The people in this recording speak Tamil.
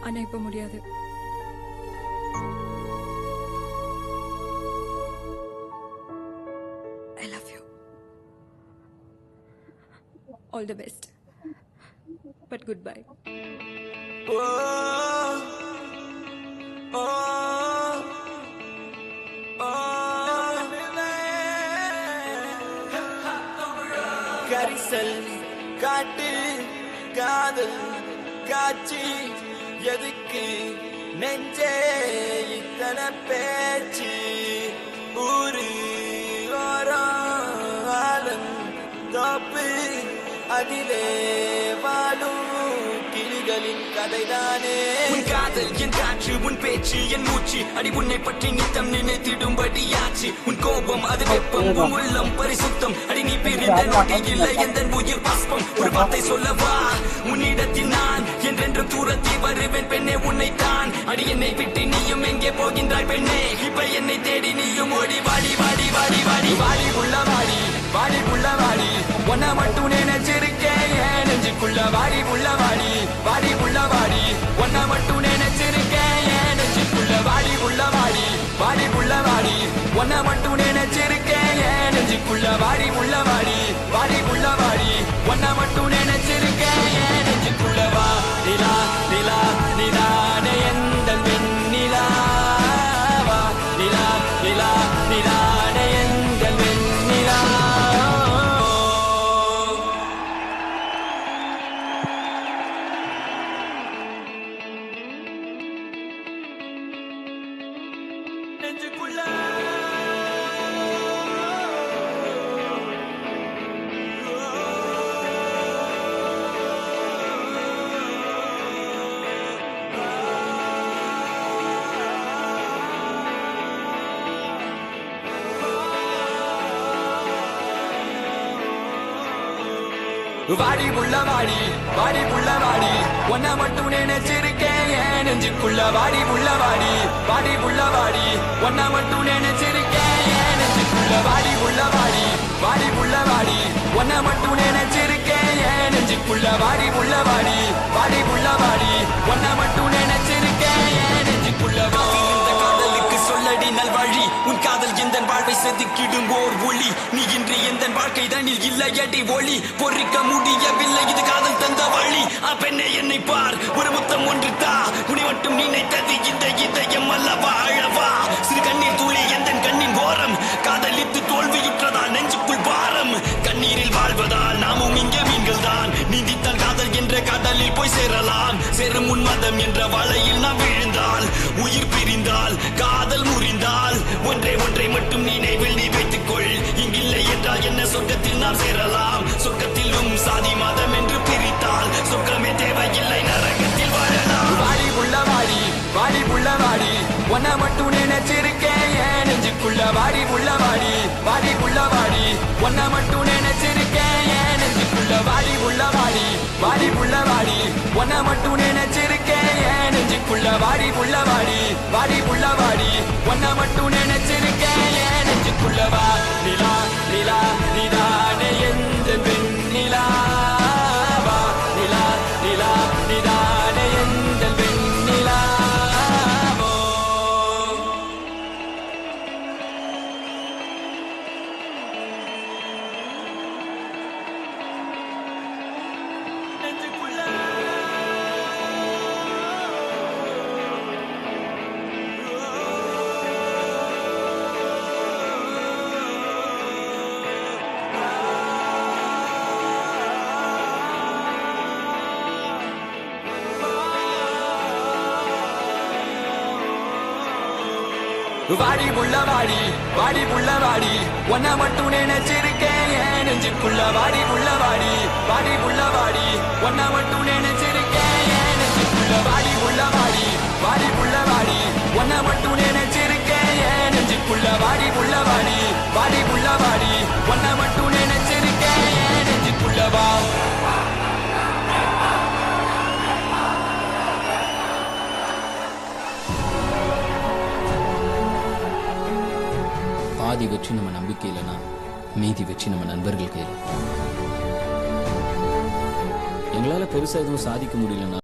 ஆனா இப்ப முடியாது. I love you. All the best. But goodbye. கரிசல் காட்டு காதல் காட்சி எதுக்கு நெஞ்சே இத்தனை பேச்சு ஊரு ஓரம் தோப்பு அதிலே வாழும் கிளிகளின் கதைதானே. உன் காதல் என் காற்று, உன் பேச்சு என் மூச்சு, அடி உன்னை பற்றி நித்தம் நினைத்திடும்படியாச்சு. உன் கோபம் அது வெப்பம், உன் உள்ளம் பரிசுத்தம், அடி நீ பிரிந்த நோட்டி இல்லை எந்த உயிர் பாஸ்பம். ஒரு வார்த்தை சொல்லவா உன்னிடத்தில் நான் என்றென்றும் தூரத்தில் வருவேன் பெண்ணே உன்னைத்தான். அடி என்னை விட்டு நீயும் எங்கே போகின்றாய் பெண்ணே, இப்ப என்னை தேடி நீயும் ஓடி வாடி வாடி வாடி வாடி வாடி உள்ள வாடி வாடி உள்ள வாடி ஒன்ன மட்டும் நினைச்சிருக்கேன் என் நெஞ்சுக்குள்ள வாடி உள்ள வாடி வாடி உள்ள வாடி ஒன்ன மட்டும் நினைச்சிருக்கேன் என் நெஞ்சுக்குள்ள வாடி உள்ள வாடி வாடி உள்ள வாடி ஒன்ன மட்டும் நினைச்சிருக்கேன் என் நெஞ்சுக்குள்ள வாடி உள்ள வாடி வாடி உள்ள வாடி ஒன்ன மட்டும் நினைச்சிருக்கேன் என் நெஞ்சுக்குள்ள வா நிலா நிலா நிலானே எந்த வெண்ணிலா வா நிலா நிலா நிலானே எந்த வெண்ணிலா. நெஞ்சுக்குள்ள வாடி உள்ள வாடி வாடி உள்ள வாடி ஒன்ன மட்டும் நினைச்சிருக்கேன் என் நெஞ்சுக்குள்ள வாடி உள்ள வாடி வாடி உள்ள வாடி ஒன்ன மட்டும் நினைச்சிருக்கேன் என் நெஞ்சுக்குள்ள வாடி உள்ள வாடி வாடி உள்ள வாடி ஒன்ன மட்டும் நினைச்சிருக்கேன் என் நெஞ்சுக்குள்ள வாடி உள்ள வாடி வாடி உள்ள வாடி ஒன்ன மட்டும் நினைச்சிருக்கேன் என் நெஞ்சுக்குள்ள வாடி. காதலுக்கு சொல்லடி நல்வழி, உன் காதல் எந்த வாழ்வை செதுக்கிடும் ஓர் ஒளி, நீ இன்றி எந்த வாழ்க்கை தனில் இல்லையடி ஒளி, பொறிக்க முடியவில்லை இது காதல் தந்த வழி. பெண்ணே என்னை பார், ஒரு முத்தம் ஒன்று தா, உன்னை மட்டும் நினைத்தது இந்த இதயம் அல்லவா அழவா. சிறு கண்ணீர் துளி எந்த கண்ணின் ஓரம், காதலித்து தோல்வியுற்றதால் நெஞ்சுக்குள் பாரம். கண்ணீரில் வாழ்வதால் நாமும் இங்கே மீன்கள் தான், நீந்தித்தால் காதல் என்ற கடலில் போய் சேரலாம். சேரும் உன்மதம் என்ற வலையில் நாம் விழுந்தால், உயிர் பிரிந்தால் காதல் முறிந்தால், ஒன்றை ஒன்றை மட்டும் நினைவில் நீ வைத்துக்கொள், இங்கில்லை என்றால் என்ன சொர்க்கத்தில் நாம் சேரலாம். சொர்க்கத்திலும் சாதி மதம் என்று பிரித்தால் சொர்க்கமே தேவையில்லை நரகத்தில் வாழலாம். வாடி உள்ள வாடி வாடி உள்ள வாடி ஒன்ன மட்டும் நினைச்சிருக்கேன் என் நெஞ்சுக்குள்ள வாடி உள்ள வாடி வாடி உள்ள வாடி ஒன்ன மட்டும் நினைச்சிருக்கேன் என் நெஞ்சுக்குள்ள வாடி உள்ள வாடி வாடி உள்ள வாடி ஒன்ன மட்டும் நினைச்சிருக்கேன் என் நெஞ்சுக்குள்ள வாடி உள்ள வாடி வாடி உள்ள வாடி ஒன்ன மட்டும் நினைச்சிருக்கேன் என் நெஞ்சுக்குள்ள வா நிலா நிலா நிலானே எந்த வெண்ணிலா வா நிலா நிலா நிலானே எந்த வெண்ணிலா. வாடி உள்ள வாடி வாடி உள்ள வாடி ஒன்ன மட்டும் நினைச்சிருக்கேன் என் நெஞ்சுக்குள்ள வாடி உள்ள வாடி வாடி உள்ள வாடி ஒன்ன மட்டும் நினைச்சிருக்கேன் என் நெஞ்சுக்குள்ள வாடி உள்ள வாடி வாடி உள்ள வாடி ஒன்ன மட்டும் நினைச்சிருக்கேன் என் நெஞ்சுக்குள்ள வாடி உள்ள வாடி வாடி உள்ள வாடி ஒன்ன மட்டும் நினைச்சிருக்கேன் என் நெஞ்சுக்குள்ள வா. பாதி வெற்றி நம்ம நம்பிக்கை இல்லைன்னா மீதி வெற்றி நம்ம நண்பர்கள் கையில். எங்களால பெருசா எதுவும் சாதிக்க முடியலன்னா